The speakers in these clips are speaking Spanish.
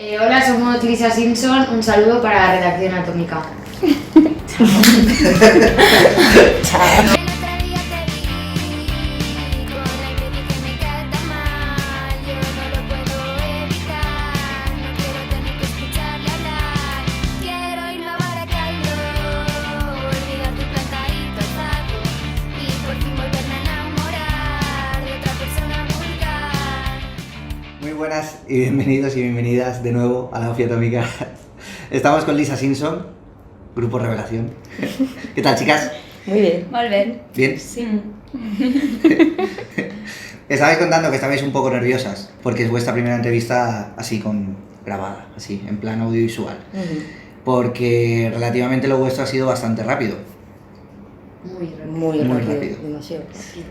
Hola, somos Lisa Simpson. Un saludo para la redacción atómica. Chao. Muy buenas y bienvenidos y bienvenidas de nuevo a la Ofi Atómica. Estamos con Lisa Simpson, Grupo Revelación. ¿Qué tal, chicas? Muy bien. Muy bien. ¿Bien? Sí. Estabais contando que estabais un poco nerviosas porque es vuestra primera entrevista así grabada, así, en plan audiovisual. Porque relativamente lo vuestro ha sido bastante rápido. Muy rápido. Demasiado.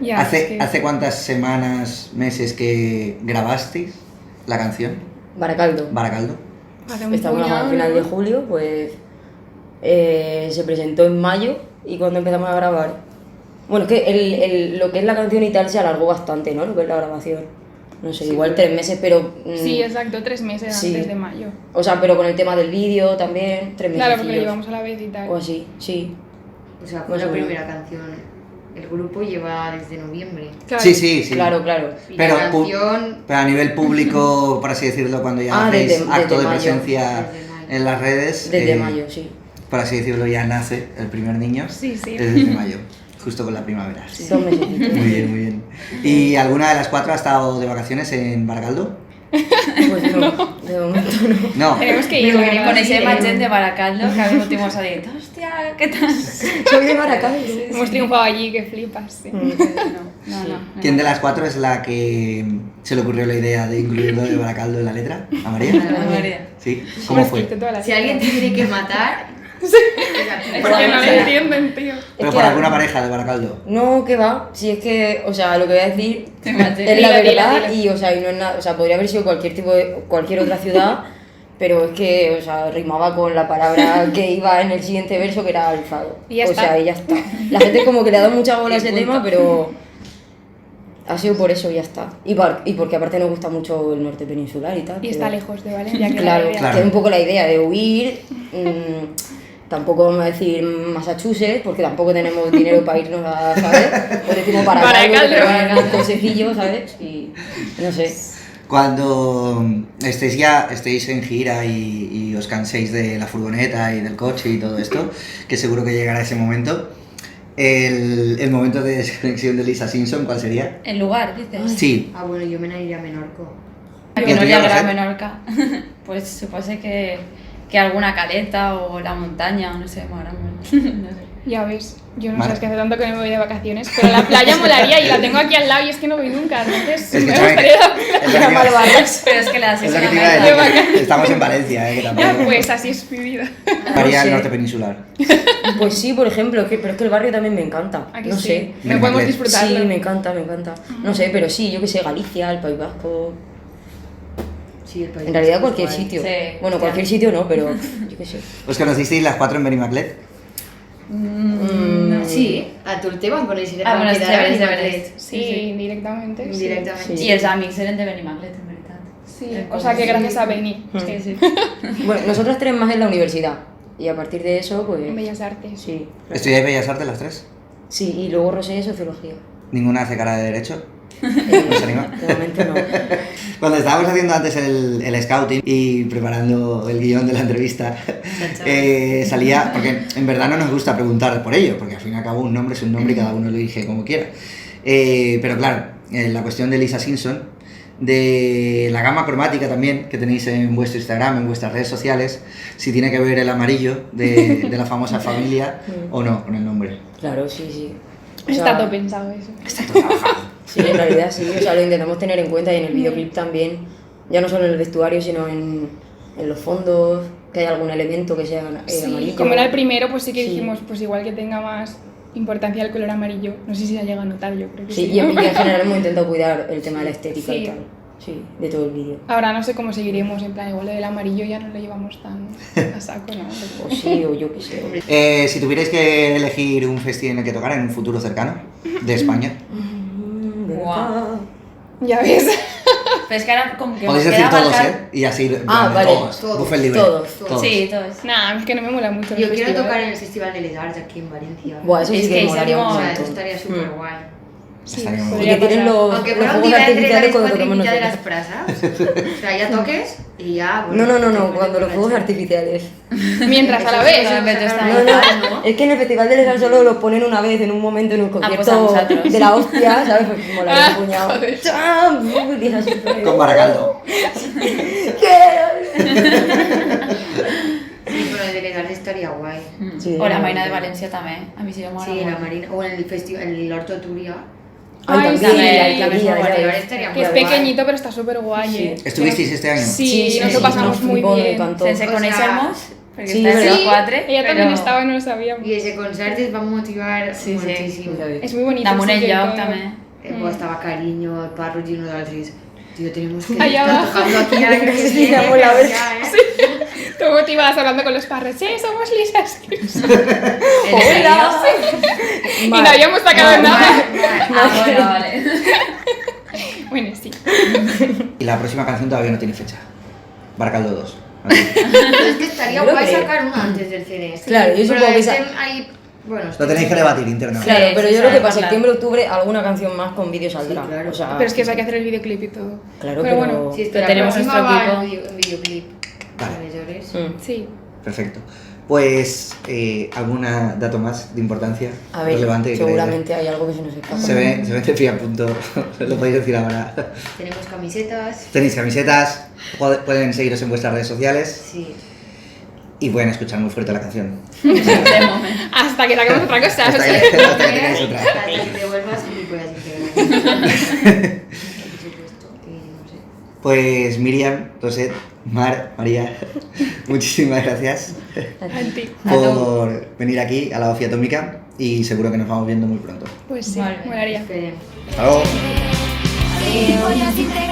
Ya, ¿Hace cuántas semanas, meses que grabasteis la canción? Baracaldo. Baracaldo. Estamos a final de julio, pues se presentó en mayo y cuando empezamos a grabar. Bueno, es que lo que es la canción y tal se alargó bastante, ¿no? Lo que es la grabación. No sé, Sí, igual pero... 3 meses, pero... Sí, exacto, 3 meses sí. antes de mayo. O sea, pero con el tema del vídeo también, 3 meses. Claro, porque lo llevamos a la vez y tal. O así, sí. O sea, fue Más la o menos. primera canción. El grupo lleva desde noviembre. Claro. Sí. Claro. Y Pero, la canción... pero a nivel público, por así decirlo, cuando ya hacéis acto de presencia en las redes, Desde mayo, sí. por así decirlo, ya nace el primer niño. Sí. Desde mayo, justo con la primavera. Sí. 2 meses. Muy bien. ¿Y alguna de las 4 ha estado de vacaciones en Baracaldo? Pues no, de momento no. No. Tenemos que ir Pero con sí, ese machete de Baracaldo que al último ha dicho, hostia, ¿qué tal? Soy de Baracaldo. Hemos triunfado allí, que flipas. Sí. No. ¿Quién de las 4 es la que se le ocurrió la idea de incluirlo de Baracaldo en la letra? ¿A María? María. ¿Sí? ¿Cómo fue? Si alguien te tiene que matar... Porque no lo entienden, tío. ¿Pero Es por que- alguna pareja de Baracaldo? No, que va, si es que, o sea, lo que voy a decir Sí, machete. es la Dila, verdad dila. y, o sea, y no es nada, o sea, podría haber sido cualquier otra ciudad, pero es que, o sea, rimaba con la palabra que iba en el siguiente verso que era alfado. Y ya o está. sea, y ya está. La gente como que le ha dado mucha bola a Y ese punto. tema, pero ha sido por eso, ya está. Y porque aparte nos gusta mucho el norte peninsular y tal. Y está pero- lejos de Valencia, que Claro, la idea. Claro. que es un poco la idea de huir. Tampoco vamos a decir Massachusetts, porque tampoco tenemos dinero para irnos a, ¿sabes? Pues decimos Baracaldo, que te van un consejillo, ¿sabes? Y no sé. Cuando estéis en gira y os canséis de la furgoneta y del coche y todo esto, que seguro que llegará ese momento, el momento de desconexión de Lisa Simpson, ¿cuál sería? El lugar, dices. Sí. Ah, bueno, yo me iría a Menorco. Que ¿Y el no tuyo, le Roset? Menorca. Pues supose que alguna caleta o la montaña, o no sé, más grande. No sé. Ya ves, yo no Vale. sé, que hace tanto que no me voy de vacaciones, pero la playa molaría y la tengo aquí al lado y es que no voy nunca, entonces me Escúchame, gustaría la es lo que te iba- Pero es que la es lo que te iba a decir, que estamos en Valencia, que tampoco Pues así es mi vida. varía No el sé. norte peninsular. Pues sí, por ejemplo, pero es que el barrio también me encanta. ¿A que No sí? sé. No podemos Benimaclet. disfrutarlo. Sí, me encanta. No sé, pero sí, yo que sé, Galicia, el País Vasco. Sí, el país. En realidad Vasco es cualquier guay. sitio. Sí, Bueno, ya. cualquier sitio no, pero yo qué sé. ¿Os conocisteis las 4 en Benimaclet? No. Sí, a tu te van con ese Ah, bueno, quedar es de en Benimaclet. Madrid. Sí, indirectamente. sí. Indirectamente. Sí. Y els amics eren de Benimaclet, en veritat. Sí, O sea que gracias a Beni. Sí, sí. Bueno, nosotros 3 más en la universidad. Y a partir de eso, pues. En Bellas Artes. Sí. ¿Estudiáis Bellas Artes las 3? Sí, y luego Rosé sociología. ¿Ninguna hace cara de derecho? ¿No se anima? De momento no. Cuando estábamos haciendo antes el scouting y preparando el guión de la entrevista, salía, porque en verdad no nos gusta preguntar por ello, porque al fin y al cabo un nombre es un nombre y cada uno lo elige como quiera. Pero claro, la cuestión de Lisa Simpson, de la gama cromática también que tenéis en vuestro Instagram, en vuestras redes sociales, si tiene que ver el amarillo de la famosa familia o no con el nombre. Claro, sí. O sea, Está todo pensado eso. Sí, en realidad sí. O sea, lo intentamos tener en cuenta y en el videoclip también. Ya no solo en el vestuario, sino en los fondos, que haya algún elemento que sea Sí, amarillo. como era el primero, pues sí que Sí. dijimos, pues igual que tenga más importancia el color amarillo. No sé si se ha llegado a notar, yo creo que sí. Sí, y en general hemos intentado cuidar el tema de la estética Sí. y tal. Sí, de todo el vídeo. Ahora no sé cómo seguiremos, en plan, igual lo del amarillo ya no lo llevamos tan a saco, ¿no? O sí, o yo qué sé. Si tuvierais que elegir un festival en el que tocar en un futuro cercano de España, ¿Verdad? Ya ves. Pero es que ahora como que Podéis nos decir queda todos, marcar- ¿eh? Y así, Vale. todos. Todos. Buffet libre. Todos. Sí, todos. Nah, es que no me mola mucho. el Yo quiero festival. tocar en el Festival de Les Arts aquí en Valencia. Buah, eso Es sí que que ahí molaría un O sea, montón. eso estaría súper guay. Sí, Estaría muy Y podría que tienen pasar. los Aunque fuera un fuegos día entre artificiales las cuando 4 y toquemos mitad de las nosotros. brasas. O sea, ya toques y ya... No, bueno, no, te cuando pones los fuegos borracho. artificiales. Mientras a la Eso vez. sí, eso Pero tú sacaron estás- No, ahí, no, es que en el Festival de Lesar solo los ponen una vez en un momento en un pues a concierto vosotros. de la hostia, ¿sabes? Pues molaría un puñado. joder. ¡Cham! Y así, Con Baracaldo. ¿Qué? Sí, pero el de Les Arts estaría guay. Sí, O la no, Marina de no. Valencia también. A mí sí me mola. Sí, mucho. la Marina. O en el festival, en el Horto de Turia. Ay, Ay, también, sí, la la alquería, mejor, ya la ves. estaría Que es muy guay. pequeñito, pero está súper guay, Sí. ¿eh? ¿Estuvisteis este año? Sí, Sí, nos sí, lo pasamos nos muy flipó, me bien. encantó. Sense O coneixermos, perquè Sí, està en ¿verdad? los quatre, Ella también però- estaba y no lo sabíamos. Y ese concierto va a motivar Sí, sí. muchísimo. Es muy bonito. Damunt el sitio y lloc todo. també. Pues estaba Cariño, el Parro y uno de Alcis. Tío, tenemos que Allá estar abajo. tocando aquí al año que Sí, viene, damos la pero vez. ya, ¿eh? Tú motivas hablando con los parros. Sí, somos lisas. ¡Hola! Y no habíamos sacado nada. Ah, bueno, vale. Bueno, sí. Y la próxima canción todavía no tiene fecha. Baracaldo 2. Pero es que estaría Yo lo guay creo. sacar uno antes del CD. Claro, yo Pero supongo que estén ahí... Bueno, Lo tenéis que debatir internamente. Claro, Sí, pero sí, yo creo que claro, para claro. septiembre, octubre, alguna canción más con vídeo saldrá. Sí, claro. O sea, Pero es que eso hay que hacer el videoclip y todo. Claro, pero pero- bueno, Sí, es que Pero la tenemos próxima nuestro va equipo. en videoclip. Vale. De Llores. sí. Perfecto. Pues, ¿algún dato más de importancia A ver, relevante que queráis dar? seguramente hay algo que se nos escapa. Se ve Cepilla a punto, lo podéis decir ahora. Tenemos camisetas. Tenéis camisetas, pueden seguiros en vuestras redes sociales Sí. y pueden escuchar muy fuerte la canción. De momento. Hasta que saquemos otra cosa. Hasta o sea. hasta que tengáis otra. Hasta que te vuelvas gilipollas integral. Por supuesto. Y no sé. Pues Miriam, Roset, Mar, María, muchísimas gracias A ti. por venir aquí a la OFI Atómica y seguro que nos vamos viendo muy pronto. Pues sí, Vale. molaría. Esperemos. Hasta luego. Gilipollas integrales.